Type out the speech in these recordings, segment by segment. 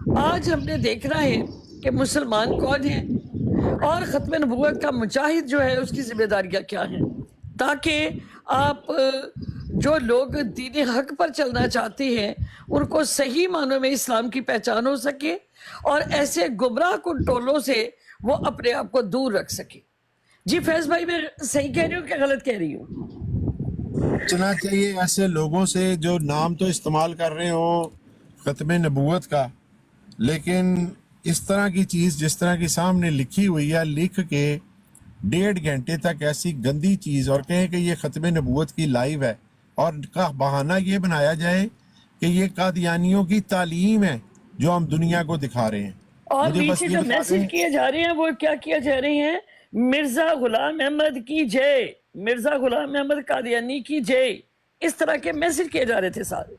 آج ہم نے دیکھنا ہے کہ مسلمان کون ہے اور ختم نبوت کا مجاہد جو ہے اس کی ذمہ داریاں کیا ہیں، تاکہ آپ جو لوگ دین حق پر چلنا چاہتے ہیں ان کو صحیح معنوں میں اسلام کی پہچان ہو سکے اور ایسے گمراہ کن ٹولوں سے وہ اپنے آپ کو دور رکھ سکے۔ جی فیض بھائی، میں صحیح کہہ رہی ہوں کہ غلط کہہ رہی ہوں؟ بچنا چاہیے ایسے لوگوں سے جو نام تو استعمال کر رہے ہوں ختم نبوت کا، لیکن اس طرح کی چیز جس طرح کی سامنے لکھی ہوئی ہے، لکھ کے 1.5 گھنٹے تک ایسی گندی چیز اور کہیں کہ یہ ختم نبوت کی لائیو ہے، اور کا بہانہ یہ بنایا جائے کہ یہ قادیانیوں کی تعلیم ہے جو ہم دنیا کو دکھا رہے ہیں۔ اور مجھے بس نیچے یہ جو بتا میسج دیں، کیے جا رہے ہیں وہ کیا کیا جا رہے ہیں؟ مرزا غلام احمد کی جے، مرزا غلام احمد قادیانی کی جے، اس طرح کے میسج کیے جا رہے تھے سارے۔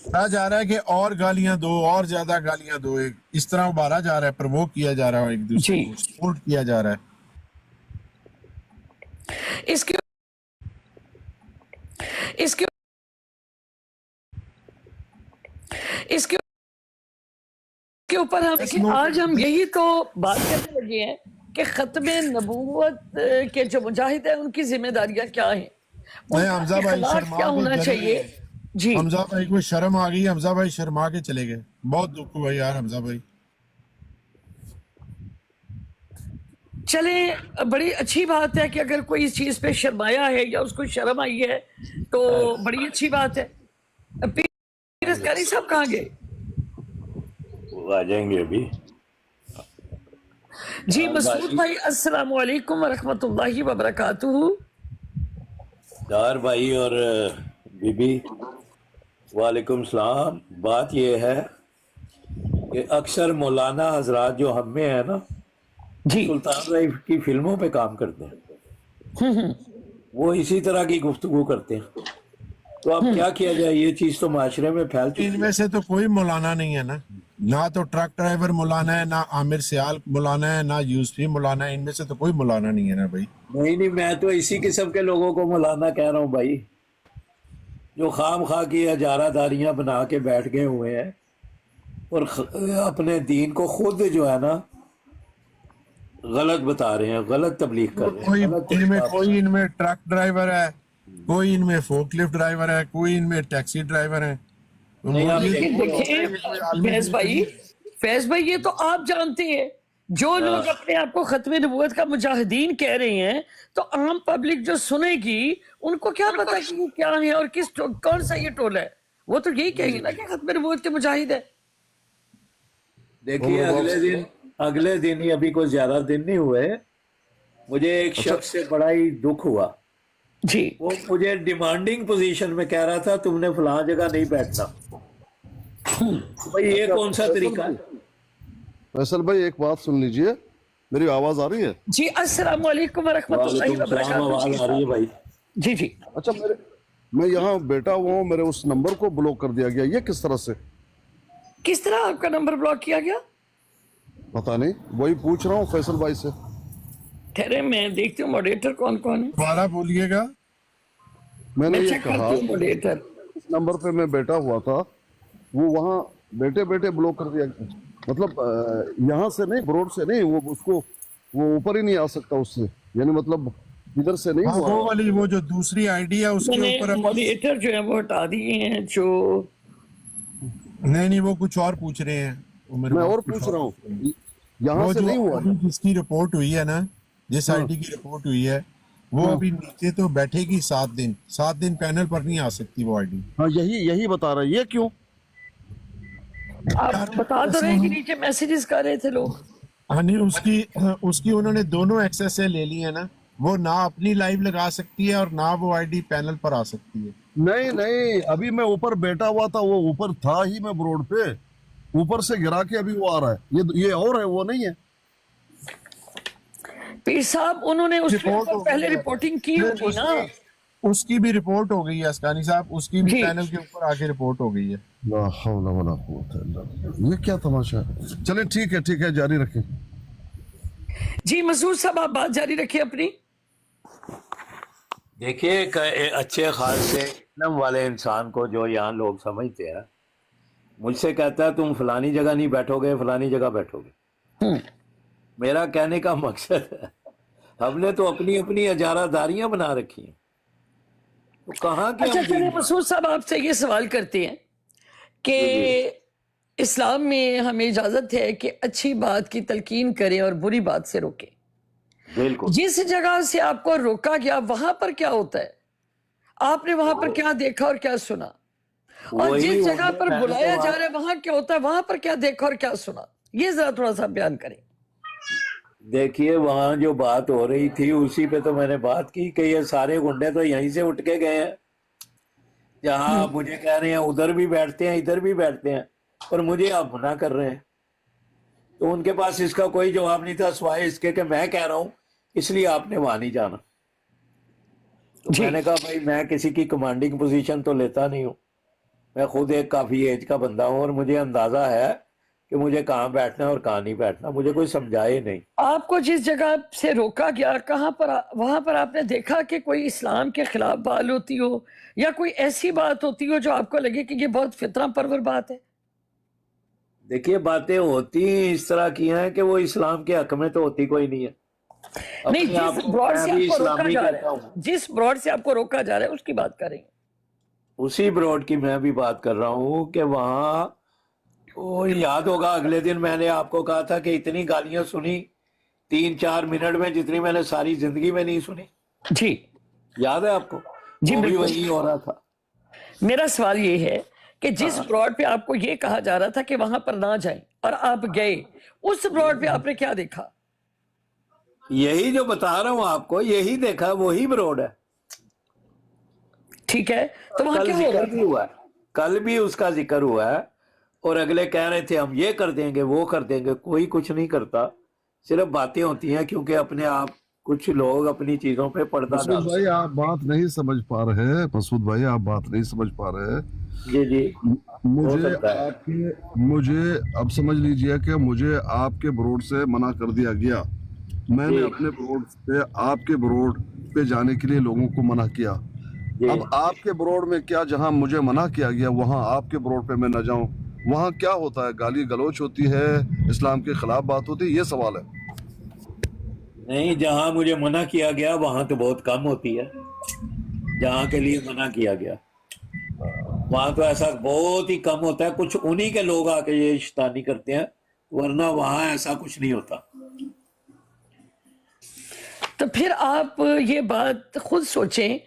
کہا جا رہا ہے کہ اور گالیاں دو، اور زیادہ گالیاں دو، اس طرح ابھارا جا رہا ہے، پرووک کیا جا رہا ہے، ایک دوسرے جی، کو سپورٹ کیا جا رہا ہے۔ اس کے اس کے اس کے اوپر آج ہم یہی تو بات کرنے لگے ہیں کہ ختم نبوت کے جو مجاہد ہیں ان کی ذمہ داریاں کیا ہیں، ان نہیں، کا حمزہ بھائی اخلاق شرما کیا کے ہونا چلے چاہیے۔ گئے، جی حمزہ بھائی کو شرم آ گئی، حمزہ بھائی شرما کے چلے گئے، بہت دکھ ہوا یار حمزہ بھائی۔ چلیں، بڑی اچھی بات ہے کہ اگر کوئی اس چیز پہ شرمایا ہے یا اس کو شرم آئی ہے تو بڑی اچھی بات ہے۔ پیر اسکاری صاحب کہاں گئے؟ وہ آ جائیں گے ابھی۔ جی مسعود بھائی السلام علیکم ورحمۃ اللہ وبرکاتہ۔ دار بھائی اور بی بی وعلیکم السلام۔ بات یہ ہے کہ اکثر مولانا حضرات جو ہم میں ہیں نا، جی سلطان بھائی کی فلموں پہ کام کرتے ہیں، وہ اسی طرح کی گفتگو کرتے ہیں، تو اب کیا کیا جائے؟ یہ چیز تو معاشرے میں پھیل ان چکی میں ہے۔ سے تو کوئی مولانا نہیں ہے نا، نہ تو ٹرک ڈرائیور مولانا ہے، نہ عامر سیال مولانا ہے، نہ یوسفی مولانا ہے، ان میں سے تو کوئی مولانا نہیں ہے نا بھائی۔ نہیں، میں تو اسی قسم کے لوگوں کو مولانا کہہ رہا ہوں بھائی، جو خام خواہ کی اجارہ داریاں بنا کے بیٹھ گئے ہوئے ہیں اور اپنے دین کو خود جو ہے نا غلط بتا رہے ہیں، غلط تبلیغ کر رہے ہیں، کوئی غلط طریقہ کوئی ان میں ٹرک ڈرائیور ہے، کوئی ان میں فوک لفٹ ڈرائیور ہے، کوئی ان میں ٹیکسی ڈرائیور ہے۔ نہیں، آپ لیکن دیکھیے دیکھیں فیض بھائی یہ تو آپ جانتے ہیں، جو لوگ اپنے آپ کو ختم نبوت کا مجاہدین کہہ رہے ہیں تو عام پبلک جو سنے گی ان کو کیا پتا کہ یہ کیا ہے اور کون سا یہ ٹولہ ہے؟ وہ تو یہی کہیں گے نا کہ ختم نبوت کے مجاہد ہے۔ دیکھیے اگلے دن ہی، ابھی کوئی زیادہ دن نہیں ہوئے، مجھے ایک شخص سے بڑا ہی دکھ ہوا۔ جی وہ مجھے ڈیمانڈنگ پوزیشن میں کہہ رہا تھا تم نے فلاں جگہ نہیں بیٹھنا۔ بھئی یہ کون سا طریقہ ہے؟ فیصل بھائی ایک بات سن لیجئے، میری آواز آ رہی ہے؟ جی السلام علیکم ورحمۃ اللہ وعلیکم السلام، وبرکاتہ۔ آواز آ رہی ہے بھائی؟ جی جی اچھا، میں یہاں بیٹھا ہوا ہوں، میرے اس نمبر کو بلاک کر دیا گیا، یہ کس طرح سے؟ کس طرح آپ کا نمبر بلاک کیا گیا؟ پتہ نہیں، وہی پوچھ رہا ہوں فیصل بھائی سے۔ ٹھہرے میں دیکھتی ہوں ماڈریٹر کون کون ہے، دوبارہ بولیے گا۔ میں نے میں یہ چیک کہا کرتی ہوں ماڈریٹر۔ اس نمبر پہ میں بیٹھا ہوا تھا، وہ وہاں بیٹھے بیٹھے بلاک کر دیا گیا، مطلب یہاں سے نہیں، بروڈ سے نہیں، وہ اس کو وہ اوپر ہی نہیں آ سکتا اس سے، یعنی مطلب ادھر سے نہیں ہاں ہوا۔ وہ والی، وہ جو دوسری آئی ڈی ہے اس میں کے نے اوپر ماڈریٹر جو ہے وہ ہٹا دیے ہیں جو نہیں وہ کچھ اور پوچھ رہے ہیں، وہ میرے میں پاس اور کچھ پوچھ اور رہا پوچھ رہے ہیں۔ ہوں، یہاں وہ سے جو نہیں ہوا۔ ابھی جس کی رپورٹ ہوئی ہے نا، جس ہاں آئی ڈی کی رپورٹ ہوئی ہے، وہ ہاں ابھی نیچے تو بیٹھے گی 7 دن پینل پر نہیں آ سکتی وہ آئی ڈی۔ ہاں، یہی بتا رہا ہے، یہ کیوں؟ آپ بتا تو رہے کہ نیچے میسیجز کر رہے تھے لوگ۔ ہاں نہیں، اس کی انہوں نے دونوں ایکسس سے لے لی ہے نا، وہ نہ اپنی لائیو لگا سکتی ہے اور نہ وہ آئی ڈی پینل پر آ سکتی ہے۔ نہیں، ابھی میں اوپر بیٹھا ہوا تھا، وہ اوپر تھا ہی میں بروڈ پہ، اوپر سے گرا کے ابھی وہ آ رہا ہے، یہ اور ہے، وہ نہیں ہے۔ پیر صاحب انہوں نے اس کے رپورٹ اوپر ہو پہلے گئی ہے، رپورٹنگ کی پھر ہوگی نا۔ اس کی بھی رپورٹ ہو گئی ہے اسکانی صاحب، اس کی بھی جی پینل کے اوپر آ کے رپورٹ ہو گئی ہے۔ لا حول ولا قوت الا باللہ، یہ کیا تماشا ہے؟ چلیں ٹھیک ہے، جاری رکھیں۔ جی مسعود صاحب آپ بات جاری رکھیں اپنی۔ دیکھیے اچھے خاص سے علم والے انسان کو جو یہاں لوگ سمجھتے ہیں مجھ سے کہتا ہے تم فلانی جگہ نہیں بیٹھو گے، فلانی جگہ بیٹھو گے۔ میرا کہنے کا مقصد ہے ہم نے تو اپنی اپنی اجارہ داریاں بنا رکھی ہیں، تو کہاں کے اچھا ہم چلیے دین مسعود صاحب آپ سے یہ سوال کرتے ہیں کہ اسلام میں ہمیں اجازت ہے کہ اچھی بات کی تلقین کریں اور بری بات سے روکیں۔ بالکل جس جگہ سے آپ کو روکا گیا وہاں پر کیا ہوتا ہے؟ آپ نے وہاں پر کیا دیکھا اور کیا سنا؟ اور وہی جس جگہ ہوگے، پر میں نے بلایا تو جا رہا ہے وہاں کیا ہوتا ہے؟ وہاں پر کیا دیکھا اور کیا سنا؟ یہ ذرا تھوڑا سا بیان کریں۔ دیکھیے وہاں جو بات ہو رہی تھی اسی پہ تو میں نے بات کی کہ یہ سارے گنڈے تو یہیں سے اٹھ کے گئے ہیں، جہاں آپ مجھے کہہ رہے ہیں ادھر بھی بیٹھتے ہیں ادھر بھی بیٹھتے ہیں، پر مجھے آپ منع کر رہے ہیں۔ تو ان کے پاس اس کا کوئی جواب نہیں تھا سوائے اس کے کہ میں کہہ رہا ہوں اس لیے آپ نے وہاں نہیں جانا۔ تو جی میں نے کہا بھائی میں کسی کی کمانڈنگ پوزیشن تو لیتا نہیں ہوں، میں خود ایک کافی ایج کا بندہ ہوں اور مجھے اندازہ ہے کہ مجھے کہاں بیٹھنا ہے اور کہاں نہیں بیٹھنا، مجھے کوئی سمجھائے نہیں۔ آپ کو جس جگہ سے روکا گیا کہاں پر وہاں پر آپ نے دیکھا کہ کوئی اسلام کے خلاف بات ہوتی ہو یا کوئی ایسی بات ہوتی ہو جو آپ کو لگے کہ یہ بہت فتنہ پرور بات ہے؟ دیکھیے باتیں ہوتی ہیں اس طرح کی ہیں کہ وہ اسلام کے حق میں تو ہوتی کوئی نہیں ہے۔ نہیں، اپنے آپ جس کو براڈ میں سے بھی آپ کو روکا اسلامی جا کہتا رہا ہوں، ہے، جس براڈ سے آپ کو روکا جا رہا ہے اس کی بات کریں۔ اسی بروڈ کی میں بھی بات کر رہا ہوں کہ وہاں وہ یاد ہوگا اگلے دن میں نے آپ کو کہا تھا کہ اتنی گالیاں سنی 3-4 منٹ میں جتنی میں نے ساری زندگی میں نہیں سنی، جی یاد ہے آپ کو؟ جی وہ بھی بالکل۔ وہی ہو رہا تھا۔ میرا سوال یہ ہے کہ جس براڈ پہ آپ کو یہ کہا جا رہا تھا کہ وہاں پر نہ جائیں اور آپ گئے، اس براڈ پہ آپ نے کیا دیکھا؟ یہی جو بتا رہا ہوں آپ کو، یہی دیکھا، وہی بروڈ ہے۔ ٹھیک ہے، تو وہاں کل کیا ہو ذکر رہا بھی تھا؟ ہوا ہے، کل بھی اس کا ذکر ہوا ہے، اور اگلے کہہ رہے تھے ہم یہ کر دیں گے وہ کر دیں گے۔ کوئی کچھ نہیں کرتا، صرف باتیں ہوتی ہیں، کیونکہ اپنے آپ کچھ لوگ اپنی چیزوں پہ پردہ مسعود ڈالتے بھائی آپ بات نہیں سمجھ پا رہے، مسعود بھائی آپ بات نہیں سمجھ پا رہے۔ ہیں۔ جی جی، ہو مجھے سکتا ہے۔ مجھے اب سمجھ لیجئے کہ مجھے آپ کے بروڈ سے منع کر دیا گیا، میں نے جی اپنے بروڈ سے آپ کے بروڈ پہ جانے کے لیے لوگوں کو منع کیا۔ جی اب آپ کے بروڈ میں کیا جہاں مجھے منع کیا گیا وہاں آپ کے بروڈ پہ میں نہ جاؤں؟ وہاں کیا ہوتا ہے؟ گالی گلوچ ہوتی ہے، اسلام کے خلاف بات ہوتی ہے، یہ سوال ہے۔ نہیں، جہاں مجھے منع کیا گیا وہاں تو بہت کم ہوتی ہے، جہاں کے لیے منع کیا گیا وہاں تو ایسا بہت ہی کم ہوتا ہے، کچھ انہی کے لوگ آ کے یہ شیطانی کرتے ہیں، ورنہ وہاں ایسا کچھ نہیں ہوتا۔ تو پھر آپ یہ بات خود سوچیں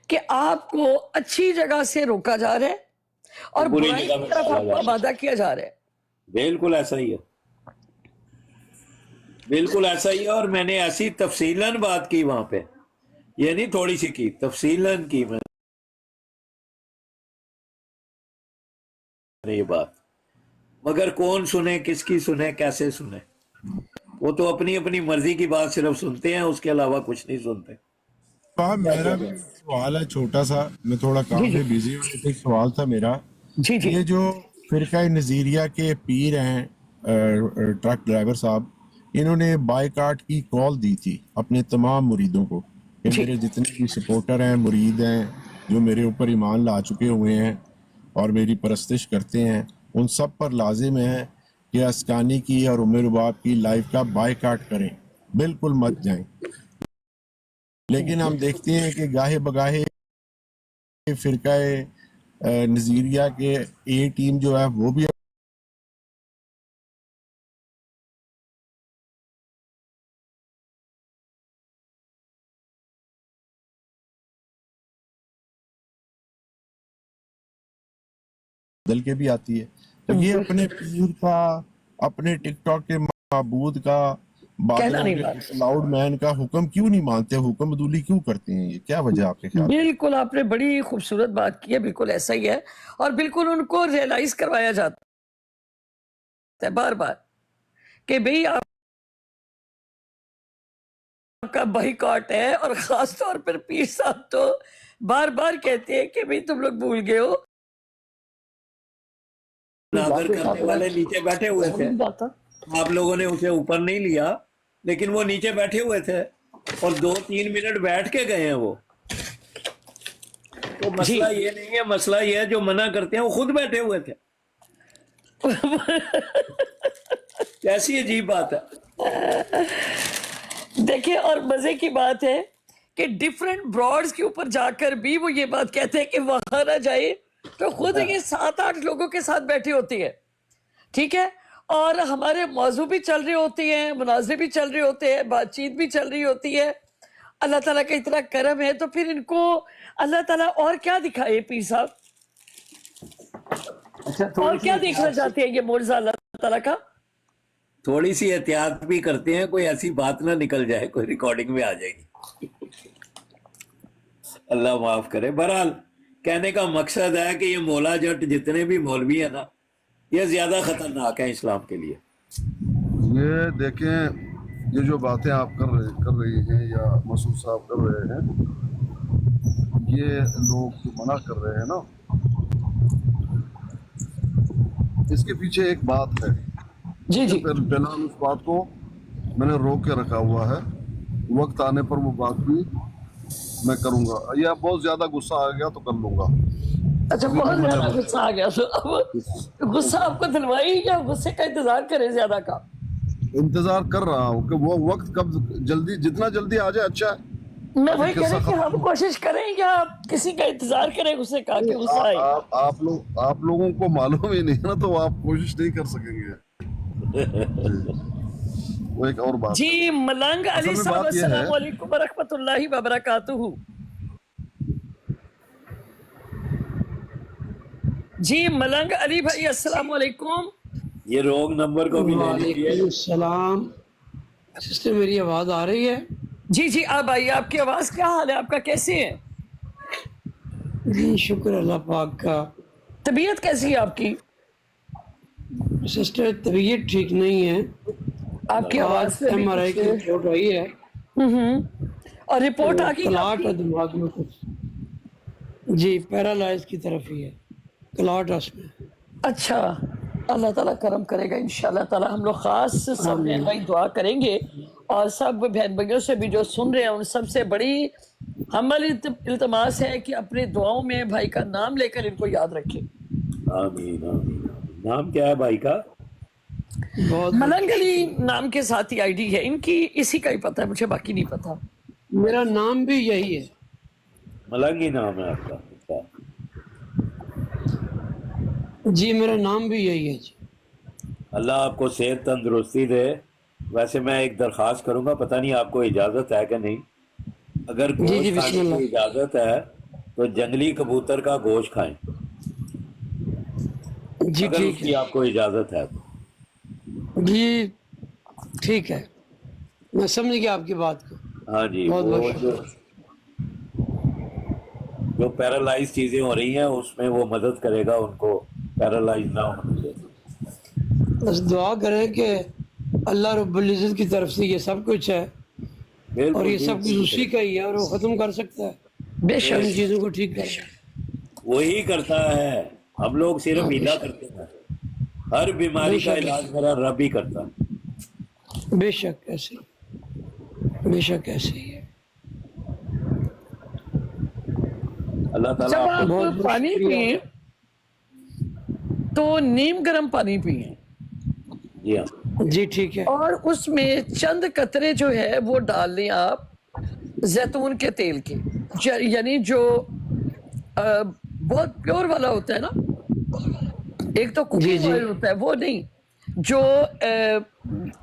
کہ آپ کو اچھی جگہ سے روکا جا رہا ہے اور بری برائی جگہ کی میں طرف ڈالا آپ جا کو رہا ہے، آمادہ کیا جا رہا ہے۔ بالکل ایسا ہی ہے، بالکل ایسا ہی ہے۔ اور میں نے ایسی تفصیلاً بات کی وہاں پہ، یہ نہیں تھوڑی سی کی، تفصیلاً کی میں نے یہ بات، مگر کون سنے، کس کی سنے، کیسے سنے؟ وہ تو اپنی اپنی مرضی کی بات صرف سنتے ہیں، اس کے علاوہ کچھ نہیں سنتے۔ صاحب میرا بھی سوال ہے چھوٹا سا، میں تھوڑا جی کام جی میں بیزی ہوں، لیکن سوال تھا میرا، جی جی یہ جو فرقہ نظیریہ کے پیر ہیں ٹرک ڈرائیور صاحب، انہوں نے بائیکاٹ کی کال دی تھی اپنے تمام مریدوں کو کہ جی میرے جتنے بھی سپورٹر ہیں، مرید ہیں، جو میرے اوپر ایمان لا چکے ہوئے ہیں اور میری پرستش کرتے ہیں، ان سب پر لازم ہے کہ اسکانی کی اور ام رباب کی لائف کا بائیکاٹ کریں، بالکل مت جائیں۔ لیکن ہم دیکھتے ہیں کہ گاہے بگاہے فرقہ نظیریہ کے اے ٹیم جو ہے وہ بھی بدل کے بھی آتی ہے، تو یہ اپنے پیر کا، اپنے ٹک ٹاک کے معبود کا، کہنا بادلوں نہیں کے بات۔ کلاؤڈ مین کا حکم کیوں نہیں مانتے، حکم عدولی کیوں کرتے ہیں؟ یہ کیا وجہ آپ کے خیال میں؟ بالکل آپ نے بڑی خوبصورت بات کی ہے، بالکل ایسا ہی ہے، اور بالکل ان کو ریئلائز کروایا جاتا ہے بار بار کہ بھئی آپ کا بائیکاٹ ہے، اور خاص طور پر پیر صاحب تو بار بار کہتے ہیں کہ بھئی تم لوگ بھول گئے ہو۔ ناظر کرنے والے نیچے بیٹھے ہوئے تھے، آپ لوگوں نے اسے اوپر نہیں لیا، لیکن وہ نیچے بیٹھے ہوئے تھے اور 2-3 منٹ بیٹھ کے گئے ہیں وہ۔ تو جی مسئلہ یہ نہیں ہے، مسئلہ یہ ہے جو منع کرتے ہیں وہ خود بیٹھے ہوئے تھے۔ کیسی عجیب بات ہے. دیکھیں اور مزے کی بات ہے کہ ڈیفرنٹ براڈز کے اوپر جا کر بھی وہ یہ بات کہتے ہیں کہ وہاں نہ جائے تو خود یہ 7-8 لوگوں کے ساتھ بیٹھی ہوتی ہے, ٹھیک ہے, اور ہمارے موضوع بھی چل رہے ہوتے ہیں, مناظرے بھی چل رہے ہوتے ہیں, بات چیت بھی چل رہی ہوتی ہے. اللہ تعالیٰ کا اتنا کرم ہے تو پھر ان کو اللہ تعالیٰ اور کیا دکھائے پیر صاحب, اچھا اور کیا دیکھنا چاہتے ہیں یہ معجزہ اللہ تعالیٰ کا. تھوڑی سی احتیاط بھی کرتے ہیں, کوئی ایسی بات نہ نکل جائے, کوئی ریکارڈنگ میں آ جائے گی. اللہ معاف کرے. بہرحال کہنے کا مقصد ہے کہ یہ مولا جٹ جتنے بھی مولوی ہیں نا, یہ زیادہ خطرناک ہیں اسلام کے لیے. یہ دیکھیں, یہ جو باتیں آپ کر رہی ہیں یا مسعود صاحب کر رہے ہیں, یہ لوگ جو منع کر رہے ہیں نا, اس کے پیچھے ایک بات ہے. جی جی فی الحال اس بات کو میں نے روک کے رکھا ہوا ہے, وقت آنے پر وہ بات بھی میں کروں گا, یا بہت زیادہ غصہ آ گیا تو کر لوں گا. اچھا, بہت زیادہ غصہ آ گیا تو اب غصہ آپ کو دلوائی یا غصے کا انتظار کریں زیادہ کا؟ انتظار کر رہا ہوں کہ وہ وقت کب جلدی, جتنا جلدی آ جائے اچھا ہے. میں وہی کہہ رہا کہ ہم کوشش کریں یا کسی کا انتظار کریں غصے کا کہ غصہ آئے. آپ لوگوں کو معلوم ہی نہیں نا, تو آپ کوشش نہیں کر سکیں گے. وہ ایک اور بات. جی ملنگ علی صاحب السلام علیکم ورحمۃ اللہ وبرکاتہ. جی ملنگ علی بھائی السلام علیکم. یہ رونگ نمبر کو بھی لے لیجیے. وعلیکم السلام. سسٹر میری آواز آ رہی ہے؟ جی جی آپ آئیے, آپ کی آواز کیا حال ہے, آپ کا کیسے ہے؟ جی شکر اللہ پاک کا. طبیعت کیسی ہے آپ کی؟ سسٹر طبیعت ٹھیک نہیں ہے. آپ کی آواز سے ایم آر آئی کی رپورٹ آئی ہے, اور رپورٹ آ گئی کلاٹ ہے دماغ میں کچھ. جی پیرالائز کی طرف ہی ہے, کلاٹ ہے اس میں. اچھا, اللہ تعالیٰ کرم کرے گا انشاءاللہ تعالیٰ. ہم لوگ خاص سب بہن بھائی دعا کریں گے, اور سب بہن بھائیوں سے بھی جو سن رہے ہیں ان سب سے بڑی ہماری التماس ہے کہ اپنے دعاؤں میں بھائی کا نام لے کر ان کو یاد رکھیں. آمین آمین. نام کیا ہے بھائی کا؟ بہت ملنگ علی نام کے ساتھ ہی آئی ڈی ہے ان کی, اسی کا ہی پتہ ہے مجھے, باقی نہیں پتا. میرا نام بھی یہی ہے. ملنگ ہی نام ہے آپ کا؟ جی میرا نام بھی یہی ہے. جی اللہ آپ کو صحت تندرستی دے. ویسے میں ایک درخواست کروں گا, پتہ نہیں آپ کو اجازت ہے کہ نہیں, اگر جی گوشت بسم کھانے اللہ. کی اجازت ہے تو جنگلی کبوتر کا گوشت کھائیں, جی اگر اس ٹھیک کی ہے. آپ کو اجازت ہے تو. جی ٹھیک ہے, میں سمجھ گیا آپ کی بات کو. ہاں جی, بہت وہ بہت شکریہ. جو پیرالائز چیزیں ہو رہی ہیں اس میں وہ مدد کرے گا ان کو پیرالائز نہ ہونے دے. بس دعا کریں کہ اللہ رب العزت کی طرف سے یہ سب کچھ ہے, اور بالکل یہ سب کچھ اسی کا ہی ہے, اور وہ ختم کر سکتا ہے, بے شک ان چیزوں کو ٹھیک کر سکتا ہے. وہی کرتا ہے, ہم لوگ صرف ہیلا کرتے ہیں. ہر بیماری کا علاج میرا رب ہی کرتا ہے. بے شک ایسے ہی, بے شک ایسے ہی ہے. اللہ تعالیٰ جب آپ کو آپ بہت پانی شکریہ. پئیں تو نیم گرم پانی پئیں, جی ہاں جی ٹھیک ہے. اور اس میں چند قطرے جو ہے وہ ڈال لیں آپ زیتون کے تیل کے, یعنی جو بہت پیور والا ہوتا ہے نا, ایک تو جی کوکنگ جی آئل ہوتا ہے وہ نہیں, جو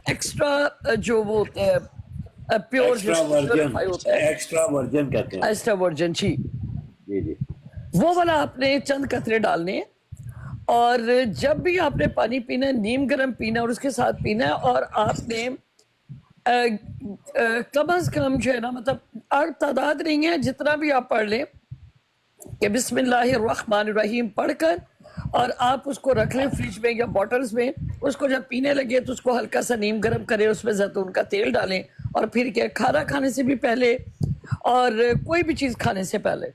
ایکسٹرا جو وہ ہوتا ہے پیور ایکسٹرا ورجن, ہوتا ہے, ایکسٹرا ورجن کہتے ہیں. Extra virgin. جی جی جی وہ والا آپ نے چند قطرے ڈالنے ہیں, اور جب بھی آپ نے پانی پینا ہے نیم گرم پینا اور اس کے ساتھ پینا ہے, اور آپ نے کم از کم جو ہے نا, مطلب اور تعداد نہیں ہے, جتنا بھی آپ پڑھ لیں کہ بسم اللہ الرحمن الرحیم پڑھ کر, اور آپ اس کو رکھ لیں فریج میں یا بوٹلز میں. اس کو جب پینے لگے تو اس کو ہلکا سا نیم گرم کریں, اس میں زیتون کا تیل ڈالیں, اور پھر کیا کھانا کھانے سے بھی پہلے اور کوئی بھی چیز کھانے سے پہلے,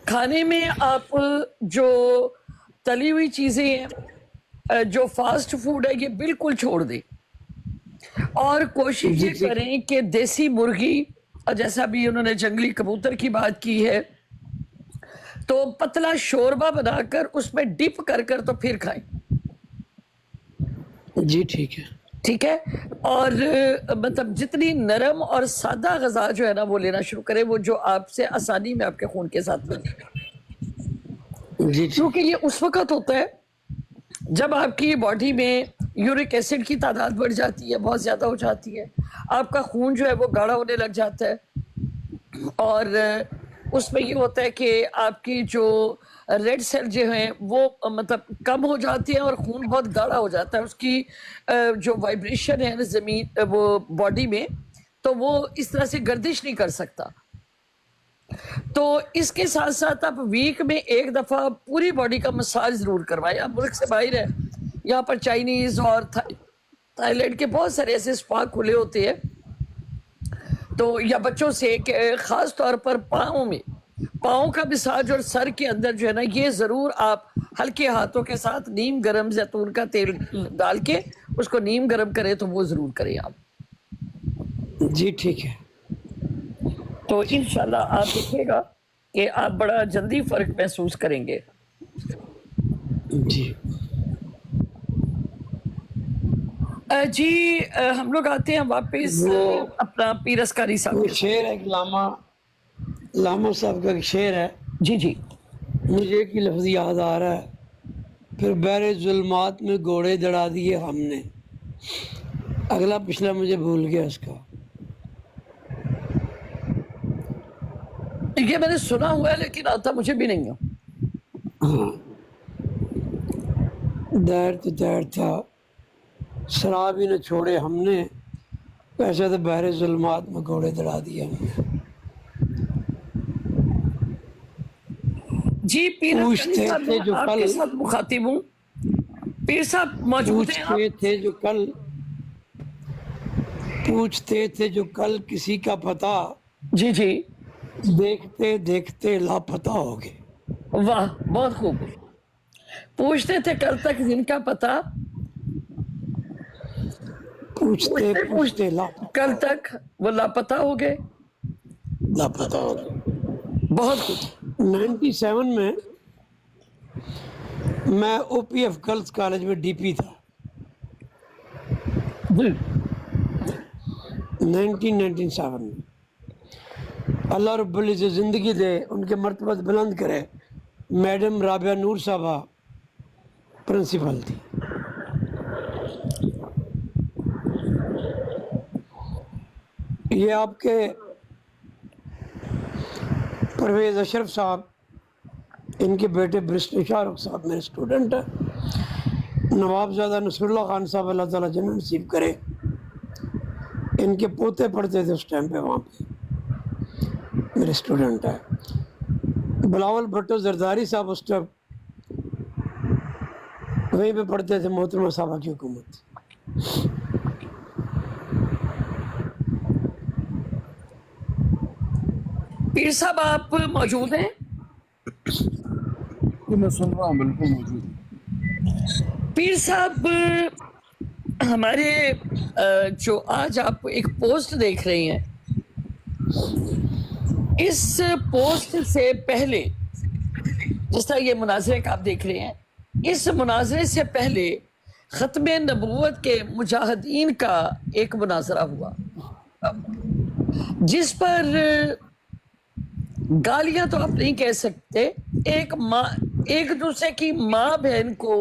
کھانے میں آپ جو تلی ہوئی چیزیں ہیں, جو فاسٹ فوڈ ہے, یہ بالکل چھوڑ دیں, اور کوشش یہ کریں کہ دیسی مرغی, اور جیسا بھی انہوں نے جنگلی کبوتر کی بات کی ہے, تو پتلا شوربہ بنا کر اس میں ڈپ کر کر تو پھر کھائیں. جی ٹھیک ہے. ٹھیک ہے. اور مطلب جتنی نرم اور سادہ غذا جو ہے نا وہ لینا شروع کرے، وہ جو آپ سے آسانی میں آپ کے خون کے ساتھ ملے، جی ٹھیک. کیونکہ یہ اس وقت ہوتا ہے جب آپ کی باڈی میں یورک ایسڈ کی تعداد بڑھ جاتی ہے، بہت زیادہ ہو جاتی ہے، آپ کا خون جو ہے وہ گاڑھا ہونے لگ جاتا ہے، اور اس میں یہ ہوتا ہے کہ آپ کی جو ریڈ سیل جو ہیں وہ مطلب کم ہو جاتی ہیں اور خون بہت گاڑھا ہو جاتا ہے. اس کی جو وائبریشن ہے نا زمین وہ باڈی میں، تو وہ اس طرح سے گردش نہیں کر سکتا. تو اس کے ساتھ ساتھ آپ ویک میں ایک دفعہ پوری باڈی کا مساج ضرور کروائیں. آپ ملک سے باہر ہیں، یہاں پر چائنیز اور تھائی لینڈ کے بہت سارے ایسے سپا کھلے ہوتے ہیں، تو یا بچوں سے کہ خاص طور پر پاؤں کا مساج اور سر کے اندر جو ہے نا یہ ضرور آپ ہلکے ہاتھوں کے ساتھ نیم گرم زیتون کا تیل ڈال کے اس کو نیم گرم کریں، تو وہ ضرور کریں آپ. جی ٹھیک ہے. تو انشاءاللہ آپ دیکھیں گا کہ آپ بڑا جلدی فرق محسوس کریں گے. جی جی ہم لوگ آتے ہیں واپس وہ- اپنا پیر اسکاری صاحب وہ کے ساتھ. شعر ہے ایک لاما صاحب کا ایک شعر ہے، جی جی مجھے ایک ہی لفظ یاد آ رہا ہے. پھر بحر ظلمات میں گھوڑے دڑا دیے ہم نے. اگلا پچھلا مجھے بھول گیا اس کا. یہ میں نے سنا ہوا ہے لیکن آتا مجھے بھی نہیں ہے. ہاں، دیر تو دیر تھا، شراب ہی نہ چھوڑے ہم نے، ایسا تو بحر ظلمات میں گھوڑے دڑا دیے ہم نے. جی پیر اسکاری پوچھتے صاحب تھے میں جو آپ کل کے ساتھ مخاطب ہوں. پیر صاحب موجود ہیں آپ؟ پوچھتے تھے جو کل کسی کا پتہ، جی جی دیکھتے دیکھتے لاپتہ ہو گئے. واہ بہت خوب. پوچھتے تھے کل تک جن کا پتہ، پوچھتے پوچھتے کل تک وہ لاپتہ ہو گئے. لاپتہ ہو گئے. بہت خوب. 97 میں میں او پی ایف گرلز کالج میں ڈی پی تھا. جی 1997 میں. اللہ رب العزت زندگی دے، ان کے مرتبہ بلند کرے. میڈم رابعہ نور صاحبہ پرنسپل تھی. یہ آپ کے پرویز اشرف صاحب، ان کے بیٹے برسٹر شاہ رخ صاحب میرے اسٹوڈنٹ ہیں. نواب زادہ نصر اللہ خان صاحب اللہ تعالیٰ جنت نصیب کرے، ان کے پوتے پڑھتے تھے اس ٹائم پہ وہاں پہ، میرے اسٹوڈنٹ ہے. بلاول بھٹو زرداری صاحب اس ٹائم وہیں پہ پڑھتے تھے، محترمہ صاحبہ کی حکومت. پیر صاحب آپ موجود ہیں؟ میں سن رہا ہوں، بالکل موجود. پیر صاحب ہمارے جو آج آپ ایک پوسٹ دیکھ رہے ہیں، اس پوسٹ سے پہلے جس طرح یہ مناظرے کا آپ دیکھ رہے ہیں، اس مناظرے سے پہلے ختم نبوت کے مجاہدین کا ایک مناظرہ ہوا، جس پر گالیاں تو آپ نہیں کہہ سکتے، ایک دوسرے کی ماں بہن کو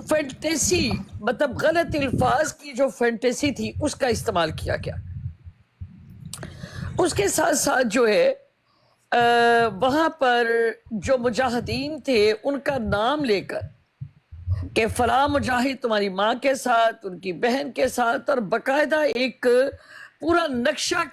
فینٹیسی، مطلب غلط الفاظ کی جو فینٹیسی تھی اس کا استعمال کیا گیا. اس کے ساتھ ساتھ جو ہے وہاں پر جو مجاہدین تھے ان کا نام لے کر کہ فلاں مجاہد تمہاری ماں کے ساتھ، ان کی بہن کے ساتھ، اور باقاعدہ ایک پورا نقشہ